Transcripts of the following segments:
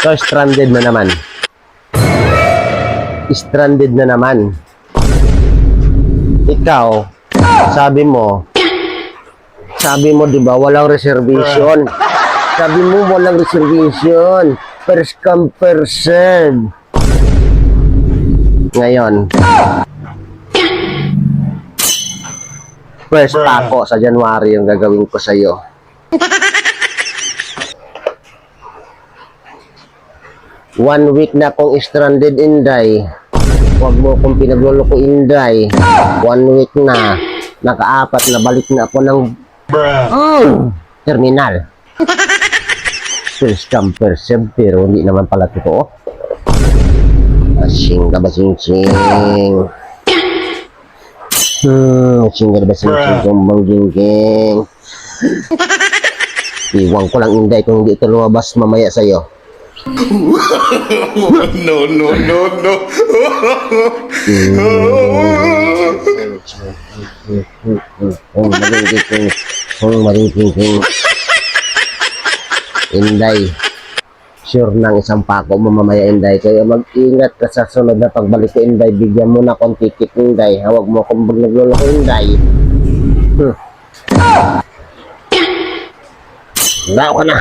So, stranded na naman. Stranded na naman. Ikaw, sabi mo, di ba, walang reservation. Sabi mo, walang reservation. First come, first serve. Ngayon, first tako sa January yung gagawin ko sa'yo. One week na akong stranded, Inday. Huwag mo akong pinagluloko, Inday. 1 week na. Naka-4 na balik na ako ng terminal. First come, first serve, pero hindi naman pala totoo. Asing ka ba, sing-sing? Asing ka ba, sing-sing, kumbang jing-king? Iwan ko lang, Inday, kung hindi ito lumabas mamaya sa'yo. No, no, no, no. Maringking. Inday, sure nang isang pako mo mamaya, Inday. Kaya mag-ingat ka sa sunod na pagbalik ko, Inday. Bigyan mo na akong ticket, Inday. Hawag mo akong nagluloko, Inday. Daw ka na.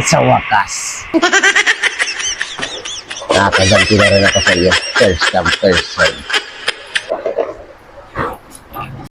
Sa wakas. Nakaganti na rin ako sa iyo. First come, first serve.